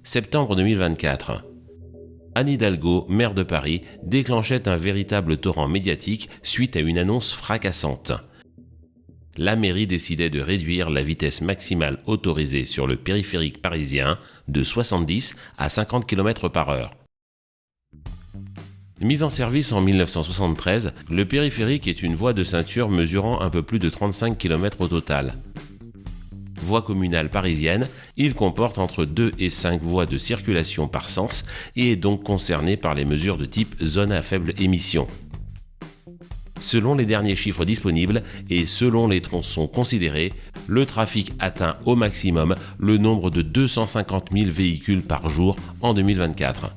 Septembre 2024. Anne Hidalgo, maire de Paris, déclenchait un véritable torrent médiatique suite à une annonce fracassante. La mairie décidait de réduire la vitesse maximale autorisée sur le périphérique parisien de 70 à 50 km/h. Mis en service en 1973, le périphérique est une voie de ceinture mesurant un peu plus de 35 km au total. Voie communale parisienne, il comporte entre 2 et 5 voies de circulation par sens et est donc concerné par les mesures de type zone à faible émission. Selon les derniers chiffres disponibles et selon les tronçons considérés, le trafic atteint au maximum le nombre de 250 000 véhicules par jour en 2024.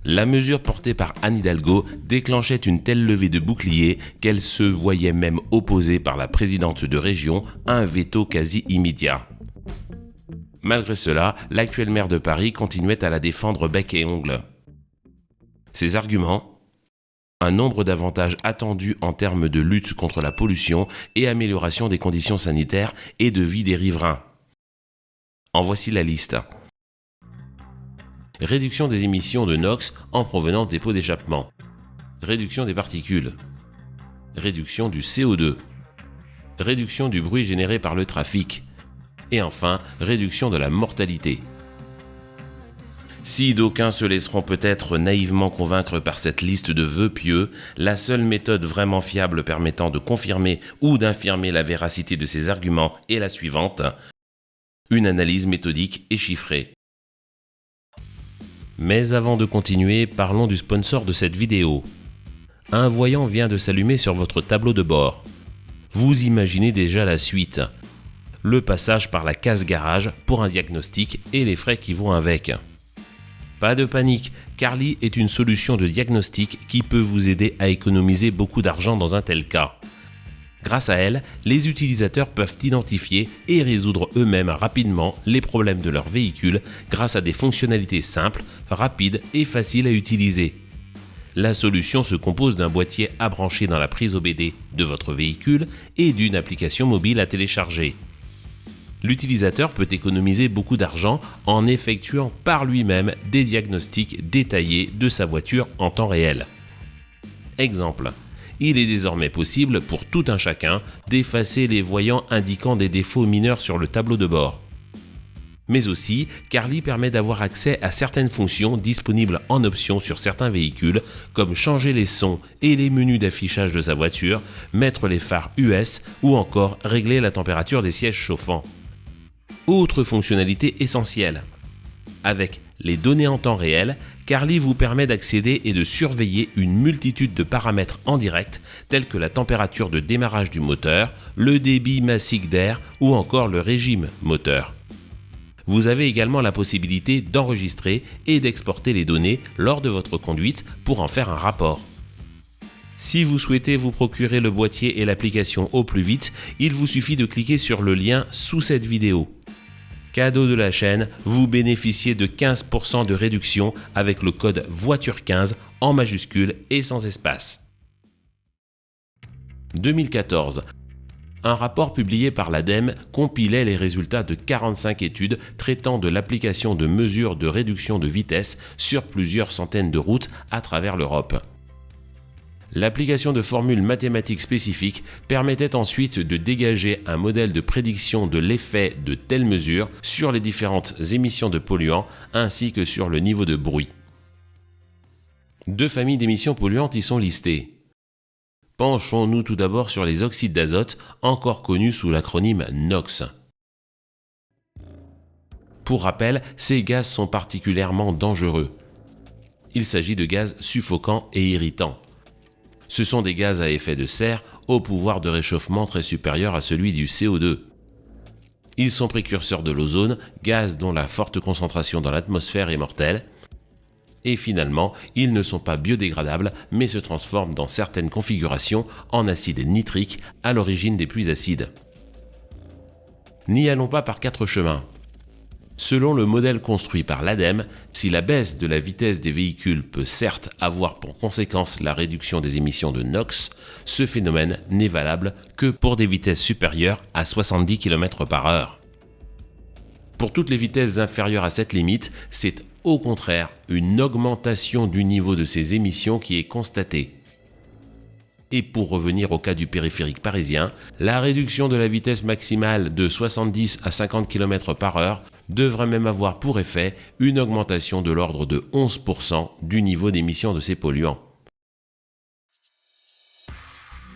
La mesure portée par Anne Hidalgo déclenchait une telle levée de boucliers qu'elle se voyait même opposée par la présidente de région à un veto quasi immédiat. Malgré cela, l'actuel maire de Paris continuait à la défendre bec et ongles. Ses arguments: un nombre d'avantages attendus en termes de lutte contre la pollution et amélioration des conditions sanitaires et de vie des riverains. En voici la liste. Réduction des émissions de NOx en provenance des pots d'échappement. Réduction des particules. Réduction du CO2. Réduction du bruit généré par le trafic. Et enfin, réduction de la mortalité. Si d'aucuns se laisseront peut-être naïvement convaincre par cette liste de vœux pieux, la seule méthode vraiment fiable permettant de confirmer ou d'infirmer la véracité de ces arguments est la suivante: une analyse méthodique et chiffrée. Mais avant de continuer, parlons du sponsor de cette vidéo. Un voyant vient de s'allumer sur votre tableau de bord. Vous imaginez déjà la suite. Le passage par la case garage pour un diagnostic et les frais qui vont avec. Pas de panique, Carly est une solution de diagnostic qui peut vous aider à économiser beaucoup d'argent dans un tel cas. Grâce à elle, les utilisateurs peuvent identifier et résoudre eux-mêmes rapidement les problèmes de leur véhicule grâce à des fonctionnalités simples, rapides et faciles à utiliser. La solution se compose d'un boîtier à brancher dans la prise OBD de votre véhicule et d'une application mobile à télécharger. L'utilisateur peut économiser beaucoup d'argent en effectuant par lui-même des diagnostics détaillés de sa voiture en temps réel. Exemple: il est désormais possible pour tout un chacun d'effacer les voyants indiquant des défauts mineurs sur le tableau de bord. Mais aussi, Carly permet d'avoir accès à certaines fonctions disponibles en option sur certains véhicules, comme changer les sons et les menus d'affichage de sa voiture, mettre les phares US ou encore régler la température des sièges chauffants. Autre fonctionnalité essentielle: avec les données en temps réel, Carly vous permet d'accéder et de surveiller une multitude de paramètres en direct, tels que la température de démarrage du moteur, le débit massique d'air ou encore le régime moteur. Vous avez également la possibilité d'enregistrer et d'exporter les données lors de votre conduite pour en faire un rapport. Si vous souhaitez vous procurer le boîtier et l'application au plus vite, il vous suffit de cliquer sur le lien sous cette vidéo. Cadeau de la chaîne, vous bénéficiez de 15% de réduction avec le code VOITURE15 en majuscule et sans espace. 2014. Un rapport publié par l'ADEME compilait les résultats de 45 études traitant de l'application de mesures de réduction de vitesse sur plusieurs centaines de routes à travers l'Europe. L'application de formules mathématiques spécifiques permettait ensuite de dégager un modèle de prédiction de l'effet de telles mesures sur les différentes émissions de polluants ainsi que sur le niveau de bruit. Deux familles d'émissions polluantes y sont listées. Penchons-nous tout d'abord sur les oxydes d'azote, encore connus sous l'acronyme NOx. Pour rappel, ces gaz sont particulièrement dangereux. Il s'agit de gaz suffocants et irritants. Ce sont des gaz à effet de serre au pouvoir de réchauffement très supérieur à celui du CO2. Ils sont précurseurs de l'ozone, gaz dont la forte concentration dans l'atmosphère est mortelle. Et finalement, ils ne sont pas biodégradables, mais se transforment dans certaines configurations en acide nitrique à l'origine des pluies acides. N'y allons pas par quatre chemins. Selon le modèle construit par l'ADEME, si la baisse de la vitesse des véhicules peut certes avoir pour conséquence la réduction des émissions de NOx, ce phénomène n'est valable que pour des vitesses supérieures à 70 km/h. Pour toutes les vitesses inférieures à cette limite, c'est au contraire une augmentation du niveau de ces émissions qui est constatée. Et pour revenir au cas du périphérique parisien, la réduction de la vitesse maximale de 70 à 50 km/h devrait même avoir pour effet une augmentation de l'ordre de 11% du niveau d'émission de ces polluants.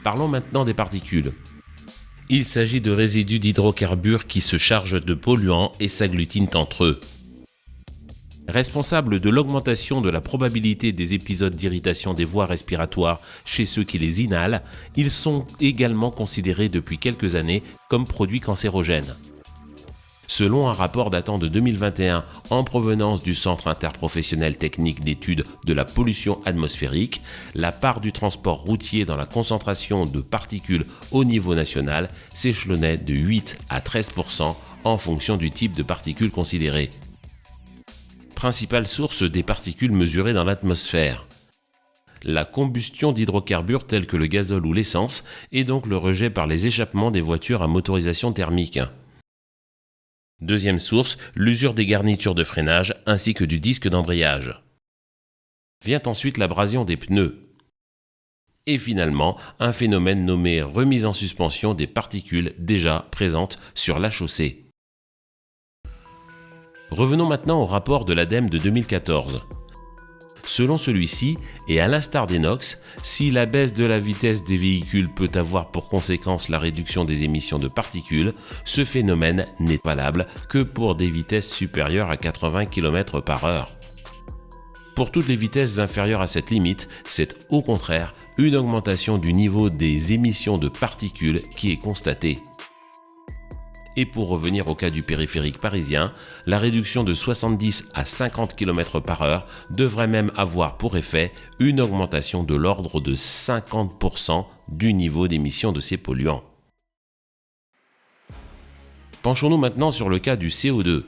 Parlons maintenant des particules. Il s'agit de résidus d'hydrocarbures qui se chargent de polluants et s'agglutinent entre eux. Responsables de l'augmentation de la probabilité des épisodes d'irritation des voies respiratoires chez ceux qui les inhalent, ils sont également considérés depuis quelques années comme produits cancérogènes. Selon un rapport datant de 2021 en provenance du Centre interprofessionnel technique d'études de la pollution atmosphérique, la part du transport routier dans la concentration de particules au niveau national s'échelonnait de 8 à 13% en fonction du type de particules considérées. Principale source des particules mesurées dans l'atmosphère. La combustion d'hydrocarbures tels que le gazole ou l'essence et donc le rejet par les échappements des voitures à motorisation thermique. Deuxième source, l'usure des garnitures de freinage ainsi que du disque d'embrayage. Vient ensuite l'abrasion des pneus. Et finalement, un phénomène nommé remise en suspension des particules déjà présentes sur la chaussée. Revenons maintenant au rapport de l'ADEME de 2014. Selon celui-ci, et à l'instar des NOx, si la baisse de la vitesse des véhicules peut avoir pour conséquence la réduction des émissions de particules, ce phénomène n'est valable que pour des vitesses supérieures à 80 km/h. Pour toutes les vitesses inférieures à cette limite, c'est au contraire une augmentation du niveau des émissions de particules qui est constatée. Et pour revenir au cas du périphérique parisien, la réduction de 70 à 50 km/h devrait même avoir pour effet une augmentation de l'ordre de 50% du niveau d'émission de ces polluants. Penchons-nous maintenant sur le cas du CO2.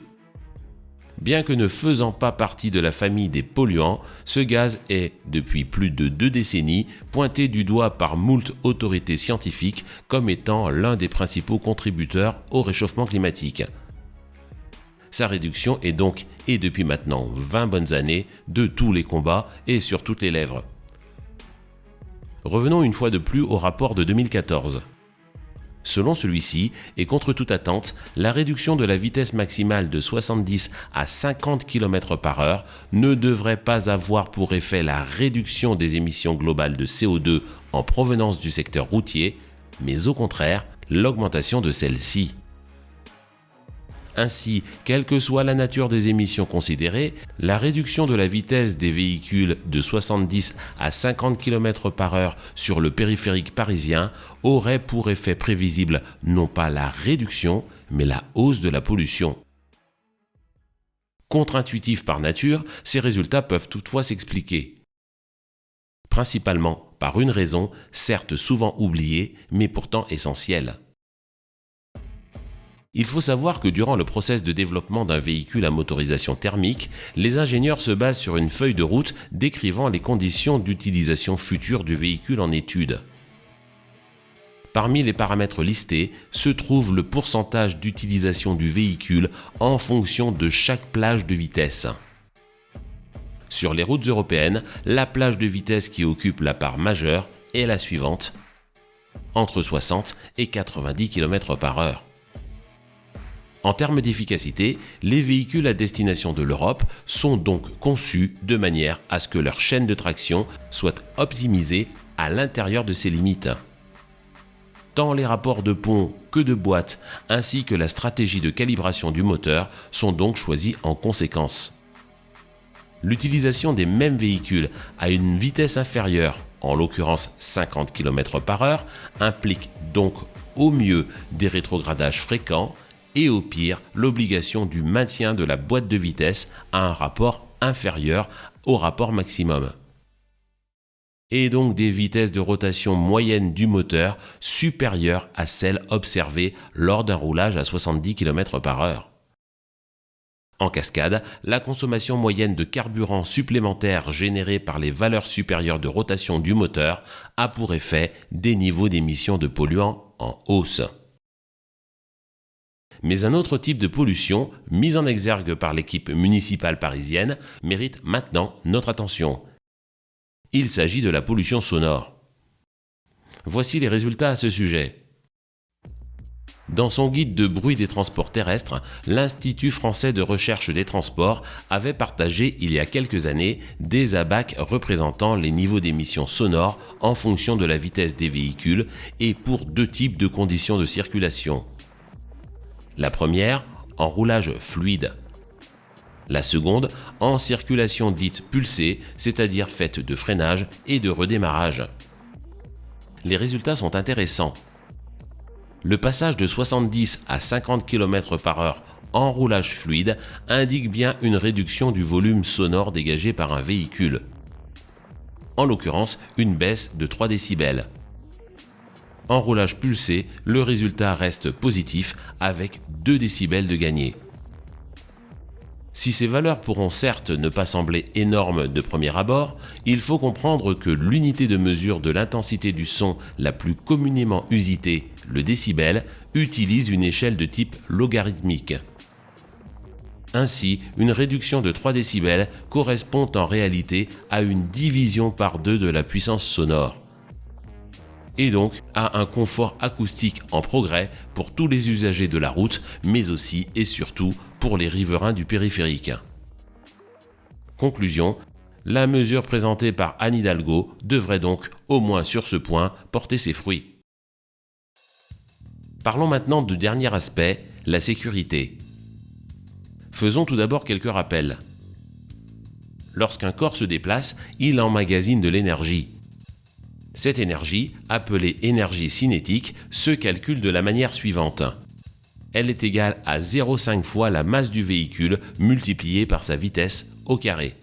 Bien que ne faisant pas partie de la famille des polluants, ce gaz est, depuis plus de 2 décennies, pointé du doigt par moult autorités scientifiques comme étant l'un des principaux contributeurs au réchauffement climatique. Sa réduction est donc, et depuis maintenant 20 bonnes années, de tous les combats et sur toutes les lèvres. Revenons une fois de plus au rapport de 2014. Selon celui-ci, et contre toute attente, la réduction de la vitesse maximale de 70 à 50 km/h ne devrait pas avoir pour effet la réduction des émissions globales de CO2 en provenance du secteur routier, mais au contraire, l'augmentation de celle-ci. Ainsi, quelle que soit la nature des émissions considérées, la réduction de la vitesse des véhicules de 70 à 50 km/h sur le périphérique parisien aurait pour effet prévisible non pas la réduction, mais la hausse de la pollution. Contre-intuitifs par nature, ces résultats peuvent toutefois s'expliquer. Principalement par une raison, certes souvent oubliée, mais pourtant essentielle. Il faut savoir que durant le process de développement d'un véhicule à motorisation thermique, les ingénieurs se basent sur une feuille de route décrivant les conditions d'utilisation future du véhicule en étude. Parmi les paramètres listés se trouve le pourcentage d'utilisation du véhicule en fonction de chaque plage de vitesse. Sur les routes européennes, la plage de vitesse qui occupe la part majeure est la suivante, entre 60 et 90 km/h. En termes d'efficacité, les véhicules à destination de l'Europe sont donc conçus de manière à ce que leur chaîne de traction soit optimisée à l'intérieur de ces limites. Tant les rapports de pont que de boîte ainsi que la stratégie de calibration du moteur sont donc choisis en conséquence. L'utilisation des mêmes véhicules à une vitesse inférieure, en l'occurrence 50 km/h, implique donc au mieux des rétrogradages fréquents et au pire l'obligation du maintien de la boîte de vitesse à un rapport inférieur au rapport maximum. Et donc des vitesses de rotation moyenne du moteur supérieures à celles observées lors d'un roulage à 70 km/h. En cascade, la consommation moyenne de carburant supplémentaire générée par les valeurs supérieures de rotation du moteur a pour effet des niveaux d'émissions de polluants en hausse. Mais un autre type de pollution, mis en exergue par l'équipe municipale parisienne, mérite maintenant notre attention. Il s'agit de la pollution sonore. Voici les résultats à ce sujet. Dans son guide de bruit des transports terrestres, l'Institut français de recherche des transports avait partagé il y a quelques années des ABAC représentant les niveaux d'émissions sonores en fonction de la vitesse des véhicules et pour deux types de conditions de circulation. La première, en roulage fluide. La seconde, en circulation dite pulsée, c'est-à-dire faite de freinage et de redémarrage. Les résultats sont intéressants. Le passage de 70 à 50 km/h en roulage fluide indique bien une réduction du volume sonore dégagé par un véhicule. En l'occurrence, une baisse de 3 décibels. En roulage pulsé, le résultat reste positif avec 2 décibels de gagné. Si ces valeurs pourront certes ne pas sembler énormes de premier abord, il faut comprendre que l'unité de mesure de l'intensité du son la plus communément usitée, le décibel, utilise une échelle de type logarithmique. Ainsi, une réduction de 3 décibels correspond en réalité à une division par 2 de la puissance sonore. Et donc à un confort acoustique en progrès pour tous les usagers de la route, mais aussi et surtout pour les riverains du périphérique. Conclusion, la mesure présentée par Anne Hidalgo devrait donc, au moins sur ce point, porter ses fruits. Parlons maintenant du dernier aspect, la sécurité. Faisons tout d'abord quelques rappels. Lorsqu'un corps se déplace, il emmagasine de l'énergie. Cette énergie, appelée énergie cinétique, se calcule de la manière suivante. Elle est égale à 0,5 fois la masse du véhicule multipliée par sa vitesse au carré.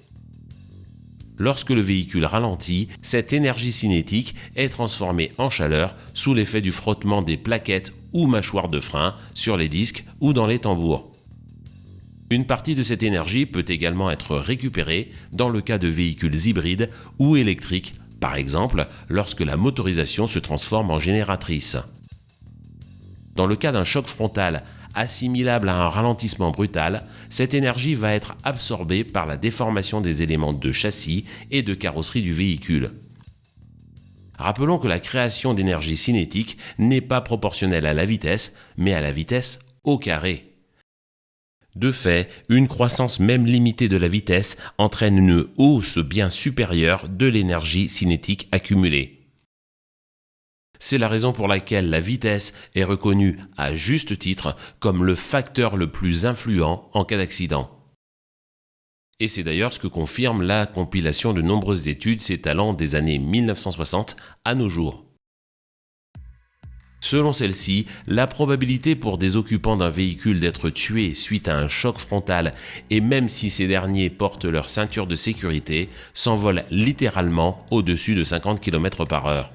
Lorsque le véhicule ralentit, cette énergie cinétique est transformée en chaleur sous l'effet du frottement des plaquettes ou mâchoires de frein sur les disques ou dans les tambours. Une partie de cette énergie peut également être récupérée dans le cas de véhicules hybrides ou électriques, par exemple lorsque la motorisation se transforme en génératrice. Dans le cas d'un choc frontal assimilable à un ralentissement brutal, cette énergie va être absorbée par la déformation des éléments de châssis et de carrosserie du véhicule. Rappelons que la création d'énergie cinétique n'est pas proportionnelle à la vitesse, mais à la vitesse au carré. De fait, une croissance même limitée de la vitesse entraîne une hausse bien supérieure de l'énergie cinétique accumulée. C'est la raison pour laquelle la vitesse est reconnue à juste titre comme le facteur le plus influent en cas d'accident. Et c'est d'ailleurs ce que confirme la compilation de nombreuses études s'étalant des années 1960 à nos jours. Selon celle-ci, la probabilité pour des occupants d'un véhicule d'être tués suite à un choc frontal, et même si ces derniers portent leur ceinture de sécurité, s'envole littéralement au-dessus de 50 km/h.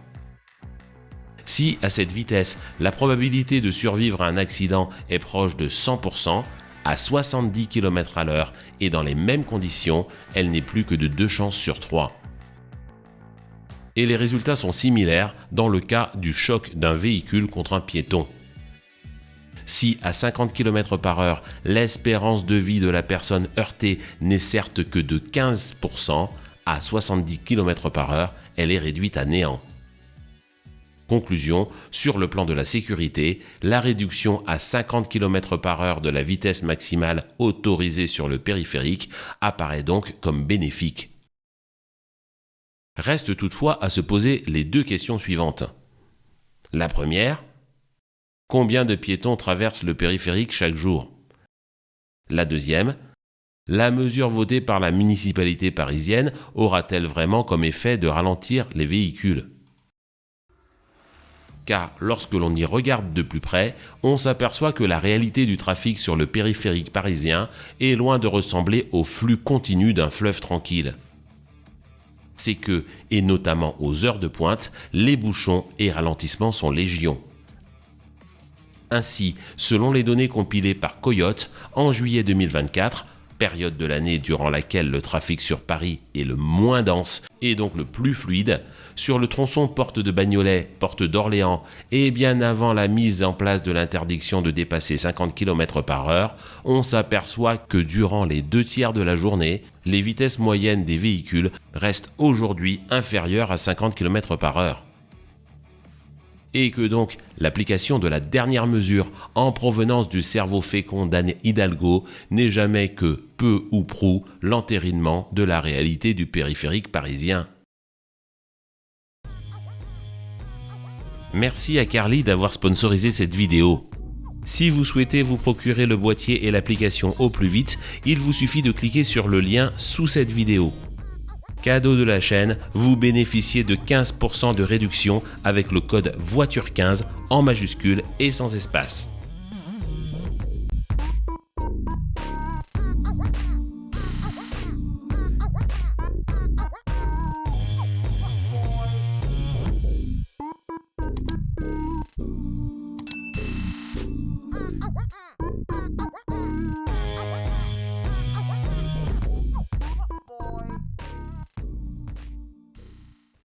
Si, à cette vitesse, la probabilité de survivre à un accident est proche de 100%, à 70 km/h et dans les mêmes conditions, elle n'est plus que de 2 chances sur 3. Et les résultats sont similaires dans le cas du choc d'un véhicule contre un piéton. Si à 50 km/h, l'espérance de vie de la personne heurtée n'est certes que de 15%, à 70 km/h, elle est réduite à néant. Conclusion, sur le plan de la sécurité, la réduction à 50 km/h de la vitesse maximale autorisée sur le périphérique apparaît donc comme bénéfique. Reste toutefois à se poser les 2 questions suivantes. La première, combien de piétons traversent le périphérique chaque jour ? La deuxième, la mesure votée par la municipalité parisienne aura-t-elle vraiment comme effet de ralentir les véhicules ? Car lorsque l'on y regarde de plus près, on s'aperçoit que la réalité du trafic sur le périphérique parisien est loin de ressembler au flux continu d'un fleuve tranquille. C'est que, et notamment aux heures de pointe, les bouchons et ralentissements sont légion. Ainsi, selon les données compilées par Coyote, en juillet 2024, période de l'année durant laquelle le trafic sur Paris est le moins dense et donc le plus fluide, sur le tronçon porte de Bagnolet, porte d'Orléans et bien avant la mise en place de l'interdiction de dépasser 50 km/h, on s'aperçoit que durant les 2/3 de la journée, les vitesses moyennes des véhicules restent aujourd'hui inférieures à 50 km/h. Et que donc l'application de la dernière mesure en provenance du cerveau fécond d'Anne Hidalgo n'est jamais que peu ou prou l'entérinement de la réalité du périphérique parisien. Merci à Carly d'avoir sponsorisé cette vidéo. Si vous souhaitez vous procurer le boîtier et l'application au plus vite, il vous suffit de cliquer sur le lien sous cette vidéo. Cadeau de la chaîne, vous bénéficiez de 15% de réduction avec le code voiture15 en majuscule et sans espace.